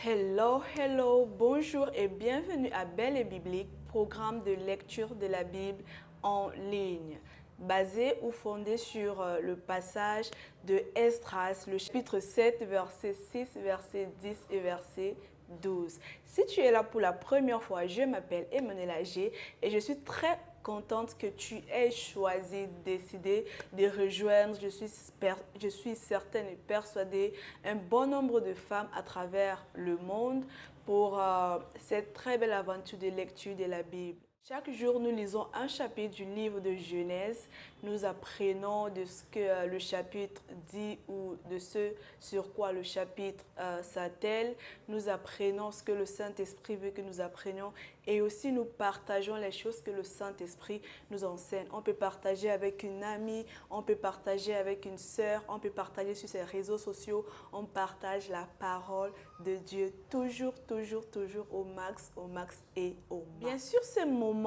Hello, hello, bonjour et bienvenue à Belle et Biblique, programme de lecture de la Bible en ligne, basé ou fondé sur le passage de Esdras, le chapitre 7, verset 6, verset 10 et verset 12. Si tu es là pour la première fois, je m'appelle Emmanuel Agé et je suis très contente que tu aies choisi, décidé de rejoindre, je suis certaine et persuadée, un bon nombre de femmes à travers le monde pour cette très belle aventure de lecture de la Bible. Chaque jour, nous lisons un chapitre du livre de Genèse. Nous apprenons de ce que le chapitre dit ou de ce sur quoi le chapitre s'attelle. Nous apprenons ce que le Saint-Esprit veut que nous apprenions et aussi nous partageons les choses que le Saint-Esprit nous enseigne. On peut partager avec une amie, on peut partager avec une sœur, on peut partager sur ses réseaux sociaux. On partage la parole de Dieu toujours, toujours, toujours au max et au max. Bien sûr, ces moments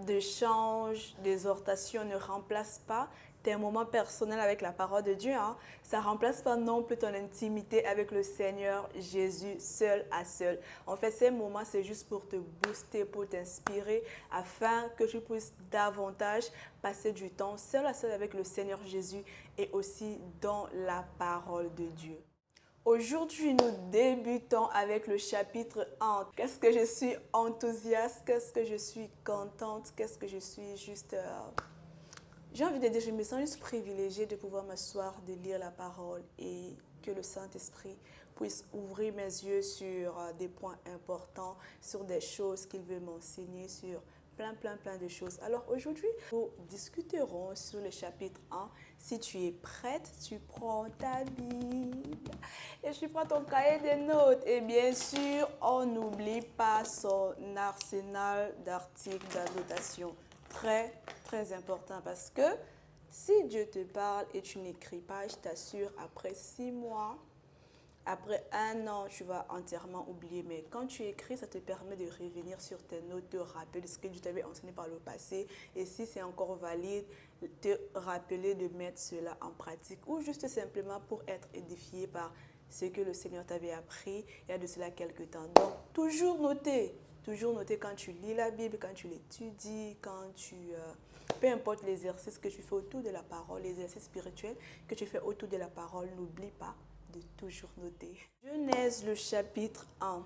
d'échange, d'exhortation ne remplacent pas tes moments personnels avec la parole de Dieu. Ça ne remplace pas non plus ton intimité avec le Seigneur Jésus seul à seul. En fait, ces moments, c'est juste pour te booster, pour t'inspirer, afin que tu puisses davantage passer du temps seul à seul avec le Seigneur Jésus et aussi dans la parole de Dieu. Aujourd'hui, nous débutons avec le chapitre 1. Qu'est-ce que je suis enthousiaste, qu'est-ce que je suis contente, qu'est-ce que je suis juste... J'ai envie de dire, je me sens juste privilégiée de pouvoir m'asseoir, de lire la parole et que le Saint-Esprit puisse ouvrir mes yeux sur des points importants, sur des choses qu'il veut m'enseigner, sur plein de choses. Alors aujourd'hui, nous discuterons sur le chapitre 1. Si tu es prête, tu prends ta Bible et tu prends ton cahier de notes. Et bien sûr, on n'oublie pas son arsenal d'articles d'annotation. Très important parce que si Dieu te parle et tu n'écris pas, je t'assure, après 6 mois, après 1 an, tu vas entièrement oublier. Mais quand tu écris, ça te permet de revenir sur tes notes, de rappeler ce que Dieu t'avait enseigné par le passé. Et si c'est encore valide, te rappeler de mettre cela en pratique. Ou juste simplement pour être édifié par ce que le Seigneur t'avait appris il y a de cela quelques temps. Donc, toujours noter. Toujours noter quand tu lis la Bible, quand tu l'étudies, quand tu... peu importe l'exercice que tu fais autour de la parole, l'exercice spirituel que tu fais autour de la parole, n'oublie pas de toujours noter. Genèse, le chapitre 1.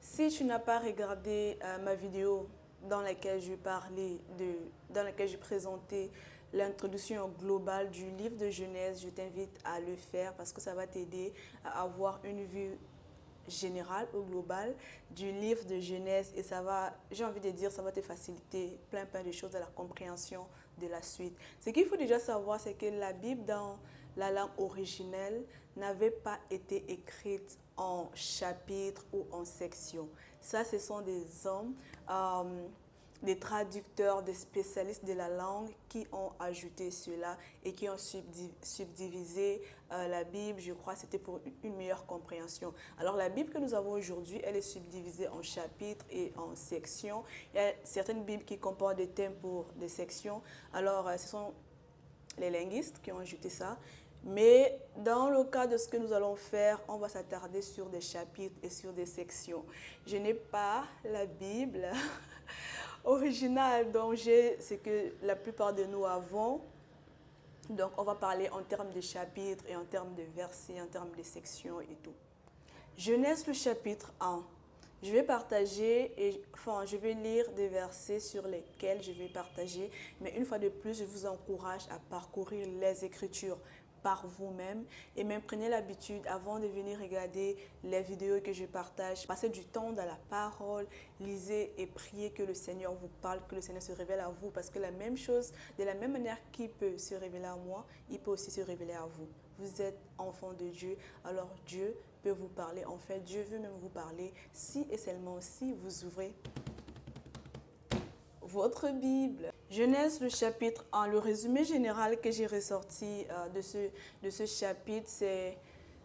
Si tu n'as pas regardé ma vidéo dans laquelle dans laquelle j'ai présenté l'introduction globale du livre de Genèse, je t'invite à le faire parce que ça va t'aider à avoir une vue générale ou globale du livre de Genèse et ça va, j'ai envie de dire, ça va te faciliter plein de choses à la compréhension de la suite. Ce qu'il faut déjà savoir, c'est que la Bible dans la langue originelle n'avait pas été écrite en chapitres ou en sections. Ça, ce sont des hommes, des traducteurs, des spécialistes de la langue qui ont ajouté cela et qui ont subdivisé la Bible. Je crois que c'était pour une meilleure compréhension. Alors la Bible que nous avons aujourd'hui, elle est subdivisée en chapitres et en sections. Il y a certaines Bibles qui comportent des thèmes pour des sections. Alors ce sont les linguistes qui ont ajouté ça. Mais dans le cas de ce que nous allons faire, on va s'attarder sur des chapitres et sur des sections. Je n'ai pas la Bible originale, donc j'ai ce que la plupart de nous avons. Donc on va parler en termes de chapitres et en termes de versets, en termes de sections et tout. Genèse le chapitre 1. Je vais partager, je vais lire des versets sur lesquels je vais partager, mais une fois de plus, je vous encourage à parcourir les Écritures par vous-même et même prenez l'habitude avant de venir regarder les vidéos que je partage, passez du temps dans la parole, lisez et priez que le Seigneur vous parle, que le Seigneur se révèle à vous parce que la même chose, de la même manière qu'il peut se révéler à moi, il peut aussi se révéler à vous. Vous êtes enfant de Dieu, alors Dieu peut vous parler. En fait, Dieu veut même vous parler si et seulement si vous ouvrez votre Bible. Genèse, le chapitre 1. Le résumé général que j'ai ressorti de ce chapitre, c'est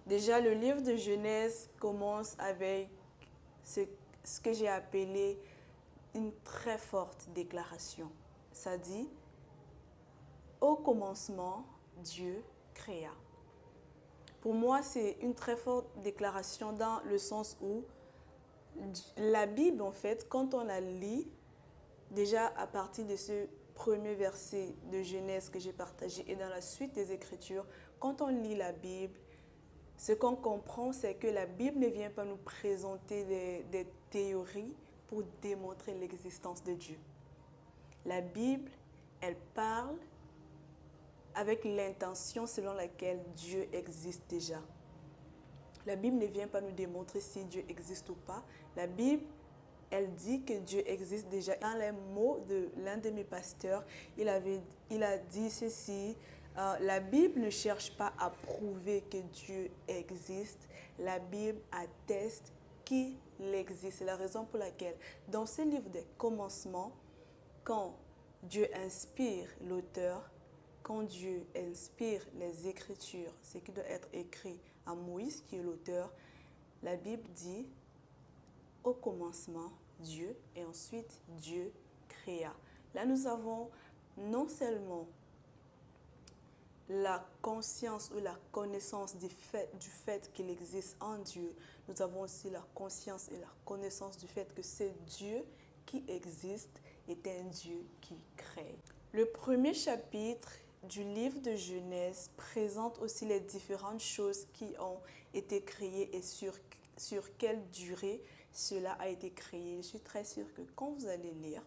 déjà le livre de Genèse commence avec ce que j'ai appelé une très forte déclaration. Ça dit, au commencement, Dieu créa. Pour moi, c'est une très forte déclaration dans le sens où la Bible, en fait, quand on la lit, déjà à partir de ce premier verset de Genèse que j'ai partagé et dans la suite des Écritures, quand on lit la Bible, ce qu'on comprend, c'est que la Bible ne vient pas nous présenter des théories pour démontrer l'existence de Dieu. La Bible, elle parle avec l'intention selon laquelle Dieu existe déjà. La Bible ne vient pas nous démontrer si Dieu existe ou pas. La Bible, elle dit que Dieu existe déjà. Dans les mots de l'un de mes pasteurs, il a dit ceci, la Bible ne cherche pas à prouver que Dieu existe. La Bible atteste qu'il existe. C'est la raison pour laquelle, dans ce livre des commencements, quand Dieu inspire l'auteur, quand Dieu inspire les Écritures, ce qui doit être écrit à Moïse, qui est l'auteur, la Bible dit, au commencement, Dieu, et ensuite Dieu créa. Là, nous avons non seulement la conscience ou la connaissance du fait qu'il existe en Dieu, nous avons aussi la conscience et la connaissance du fait que ce Dieu qui existe est un Dieu qui crée. Le premier chapitre du livre de Genèse présente aussi les différentes choses qui ont été créées et sur quelle durée cela a été créé. Je suis très sûre que quand vous allez lire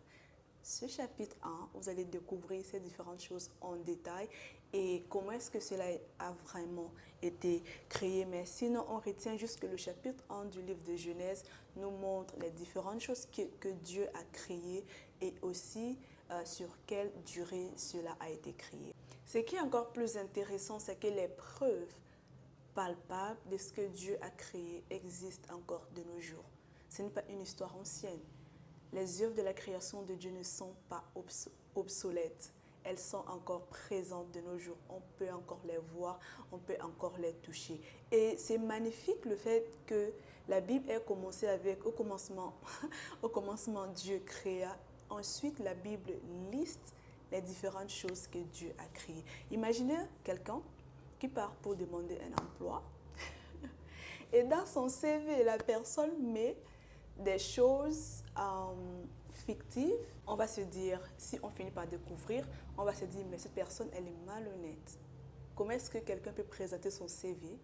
ce chapitre 1, vous allez découvrir ces différentes choses en détail et comment est-ce que cela a vraiment été créé. Mais sinon, on retient juste que le chapitre 1 du livre de Genèse nous montre les différentes choses que Dieu a créées et aussi sur quelle durée cela a été créé. Ce qui est encore plus intéressant, c'est que les preuves palpables de ce que Dieu a créé existent encore de nos jours. Ce n'est pas une histoire ancienne. Les œuvres de la création de Dieu ne sont pas obsolètes. Elles sont encore présentes de nos jours. On peut encore les voir, on peut encore les toucher. Et c'est magnifique le fait que la Bible ait commencé avec au commencement Dieu créa. Ensuite, la Bible liste les différentes choses que Dieu a créées. Imaginez quelqu'un qui part pour demander un emploi et dans son CV, la personne met des choses fictives. On va se dire, si on finit par découvrir, on va se dire, mais cette personne, elle est malhonnête. Comment est-ce que quelqu'un peut présenter son CV,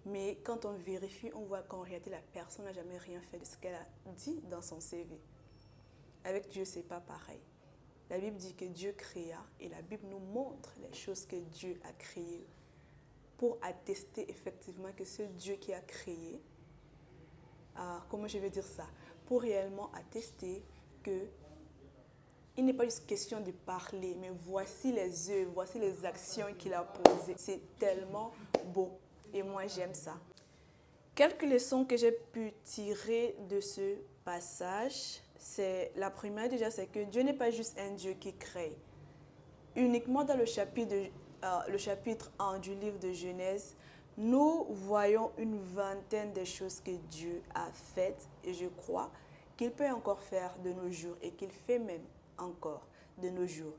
mais quand on vérifie, on voit qu'en réalité, la personne n'a jamais rien fait de ce qu'elle a dit dans son CV. Avec Dieu, ce n'est pas pareil. La Bible dit que Dieu créa et la Bible nous montre les choses que Dieu a créées pour attester effectivement que ce Dieu qui a créé, comment je vais dire ça, pour réellement attester que il n'est pas juste question de parler, mais voici les œuvres, voici les actions qu'il a posées. C'est tellement beau et moi j'aime ça. Quelques leçons que j'ai pu tirer de ce passage, c'est la première déjà, c'est que Dieu n'est pas juste un Dieu qui crée. Uniquement dans le chapitre 1 du livre de Genèse, nous voyons une vingtaine de choses que Dieu a faites et je crois qu'il peut encore faire de nos jours et qu'il fait même encore de nos jours.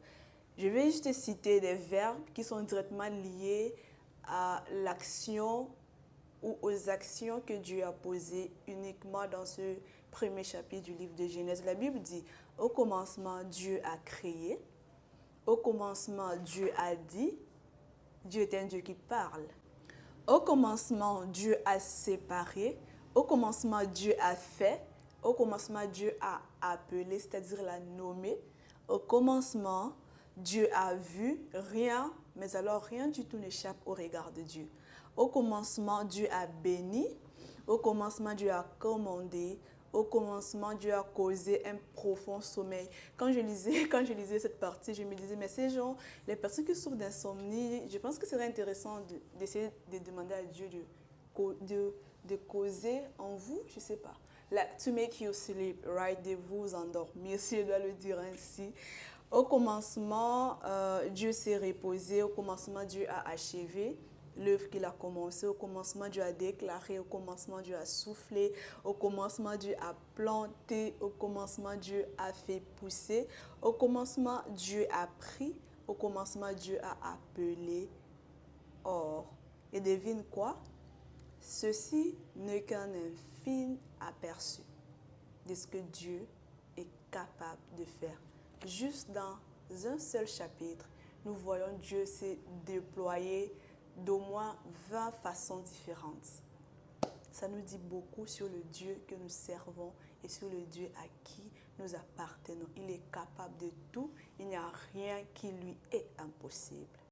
Je vais juste citer des verbes qui sont directement liés à l'action ou aux actions que Dieu a posées uniquement dans ce premier chapitre du livre de Genèse. La Bible dit, au commencement, Dieu a créé. Au commencement, Dieu a dit. Dieu est un Dieu qui parle. Au commencement, Dieu a séparé. Au commencement, Dieu a fait. Au commencement, Dieu a appelé, c'est-à-dire l'a nommé. Au commencement, Dieu a vu rien, mais alors rien du tout n'échappe au regard de Dieu. Au commencement, Dieu a béni. Au commencement, Dieu a commandé. Au commencement, Dieu a causé un profond sommeil. Quand je lisais cette partie, je me disais, mais ces gens, les personnes qui souffrent d'insomnie, je pense que ce serait intéressant d'essayer de demander à Dieu de causer en vous, je ne sais pas. To make you sleep, right? De vous endormir, si je dois le dire ainsi. Au commencement, Dieu s'est reposé. Au commencement, Dieu a achevé l'œuvre qu'il a commencé. Au commencement, Dieu a déclaré. Au commencement, Dieu a soufflé. Au commencement, Dieu a planté. Au commencement, Dieu a fait pousser. Au commencement, Dieu a pris. Au commencement, Dieu a appelé. Or, Et devine quoi? Ceci n'est qu'un infime aperçu de ce que Dieu est capable de faire. Juste dans un seul chapitre, nous voyons Dieu se déployer d'au moins 20 façons différentes. Ça nous dit beaucoup sur le Dieu que nous servons et sur le Dieu à qui nous appartenons. Il est capable de tout. Il n'y a rien qui lui est impossible.